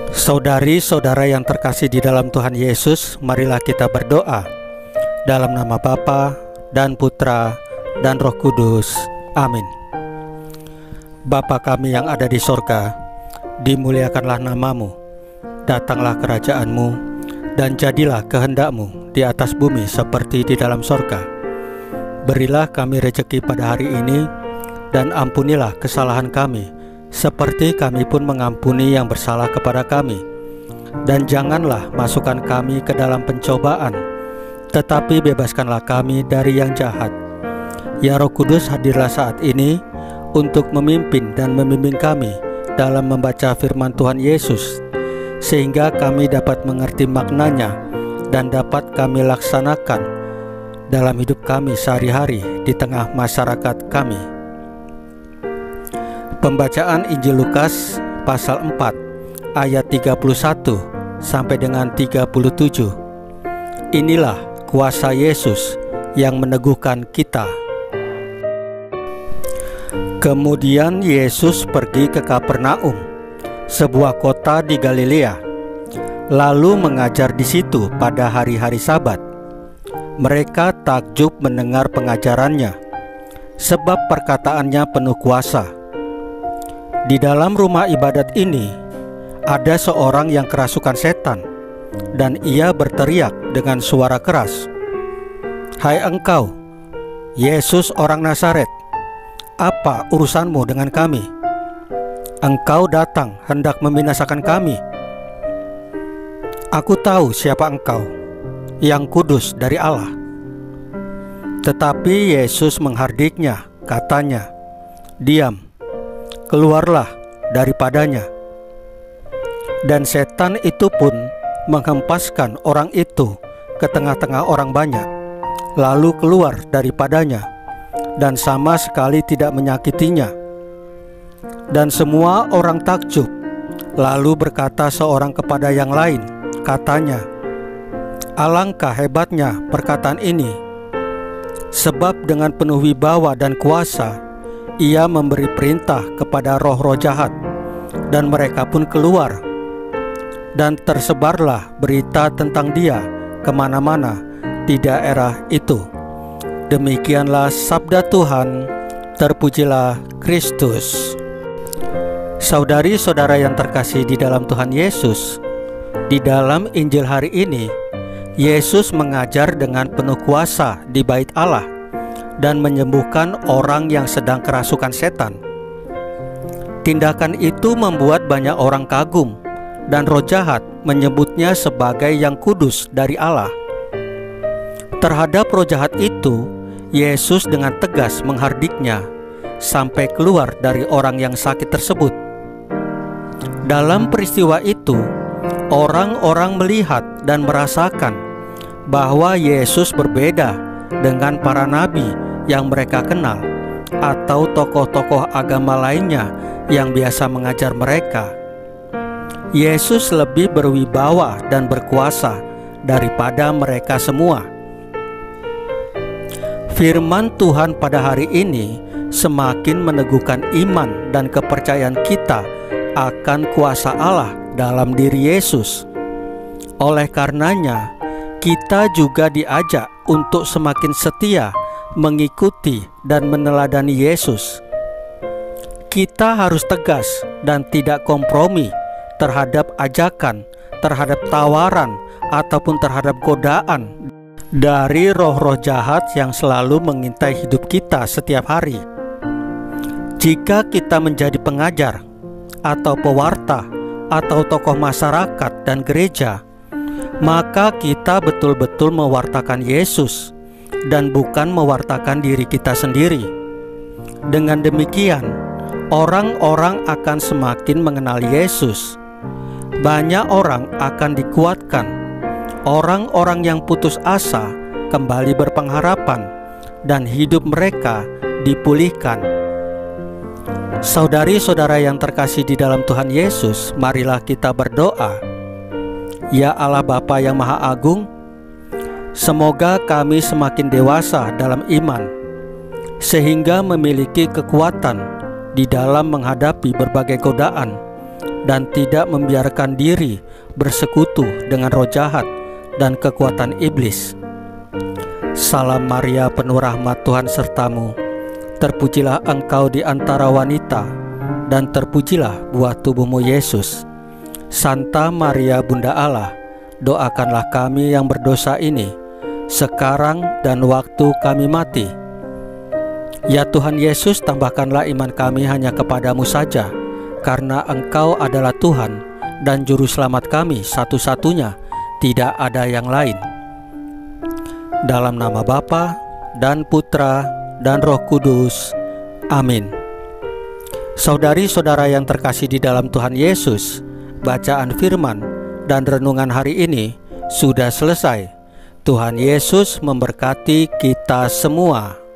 Saudari-saudara yang terkasih di dalam Tuhan Yesus, marilah kita berdoa. Dalam nama Bapa dan Putra dan Roh Kudus. Amin. Bapa kami yang ada di sorga, dimuliakanlah namamu, datanglah kerajaanmu, dan jadilah kehendak-Mu di atas bumi seperti di dalam sorga. Berilah kami rejeki pada hari ini, dan ampunilah kesalahan kami, seperti kami pun mengampuni yang bersalah kepada kami. Dan janganlah masukkan kami ke dalam pencobaan, tetapi bebaskanlah kami dari yang jahat. Ya Roh Kudus, hadirlah saat ini untuk memimpin dan membimbing kami dalam membaca firman Tuhan Yesus, sehingga kami dapat mengerti maknanya dan dapat kami laksanakan dalam hidup kami sehari-hari di tengah masyarakat kami. Pembacaan Injil Lukas pasal 4 ayat 31 sampai dengan 37. Inilah kuasa Yesus yang meneguhkan kita. Kemudian Yesus pergi ke Kapernaum, sebuah kota di Galilea, lalu mengajar di situ pada hari-hari Sabat. Mereka takjub mendengar pengajarannya, sebab perkataannya penuh kuasa. Di dalam rumah ibadat ini ada seorang yang kerasukan setan, dan ia berteriak dengan suara keras, "Hai engkau, Yesus orang Nazaret, apa urusanmu dengan kami? Engkau datang hendak membinasakan kami. Aku tahu siapa engkau, yang kudus dari Allah." Tetapi Yesus menghardiknya, katanya, "Diam, keluarlah daripadanya." Dan setan itu pun menghempaskan orang itu ke tengah-tengah orang banyak, lalu keluar daripadanya, dan sama sekali tidak menyakitinya. Dan semua orang takjub, lalu berkata seorang kepada yang lain, katanya, "Alangkah hebatnya perkataan ini, sebab dengan penuh wibawa dan kuasa ia memberi perintah kepada roh-roh jahat, dan mereka pun keluar. Dan tersebarlah berita tentang dia kemana-mana di daerah itu." Demikianlah sabda Tuhan. Terpujilah Kristus. Saudari-saudara yang terkasih di dalam Tuhan Yesus, di dalam Injil hari ini, Yesus mengajar dengan penuh kuasa di bait Allah dan menyembuhkan orang yang sedang kerasukan setan. Tindakan itu membuat banyak orang kagum, dan roh jahat menyebutnya sebagai yang kudus dari Allah. Terhadap roh jahat itu, Yesus dengan tegas menghardiknya sampai keluar dari orang yang sakit tersebut. Dalam peristiwa itu, orang-orang melihat dan merasakan bahwa Yesus berbeda dengan para nabi yang mereka kenal atau tokoh-tokoh agama lainnya yang biasa mengajar mereka. Yesus lebih berwibawa dan berkuasa daripada mereka semua. Firman Tuhan pada hari ini semakin meneguhkan iman dan kepercayaan kita akan kuasa Allah dalam diri Yesus. Oleh karenanya, kita juga diajak untuk semakin setia mengikuti dan meneladani Yesus. Kita harus tegas dan tidak kompromi terhadap ajakan, terhadap tawaran, ataupun terhadap godaan dari roh-roh jahat yang selalu mengintai hidup kita setiap hari. Jika kita menjadi pengajar, atau pewarta, atau tokoh masyarakat dan gereja, maka kita betul-betul mewartakan Yesus dan bukan mewartakan diri kita sendiri. Dengan demikian, orang-orang akan semakin mengenal Yesus. Banyak orang akan dikuatkan. Orang-orang yang putus asa kembali berpengharapan, dan hidup mereka dipulihkan. Saudari-saudara yang terkasih di dalam Tuhan Yesus, marilah kita berdoa. Ya Allah Bapa yang Maha Agung, semoga kami semakin dewasa dalam iman, sehingga memiliki kekuatan di dalam menghadapi berbagai godaan dan tidak membiarkan diri bersekutu dengan roh jahat dan kekuatan iblis. Salam Maria, penuh rahmat, Tuhan sertamu. Terpujilah engkau di antara wanita, dan terpujilah buah tubuhmu Yesus. Santa Maria Bunda Allah, doakanlah kami yang berdosa ini, sekarang dan waktu kami mati. Ya Tuhan Yesus, tambahkanlah iman kami hanya kepadamu saja, karena Engkau adalah Tuhan dan Juru Selamat kami satu-satunya, tidak ada yang lain. Dalam nama Bapa dan Putra dan Roh Kudus. Amin. Saudari-saudara yang terkasih di dalam Tuhan Yesus, bacaan firman dan renungan hari ini sudah selesai. Tuhan Yesus memberkati kita semua.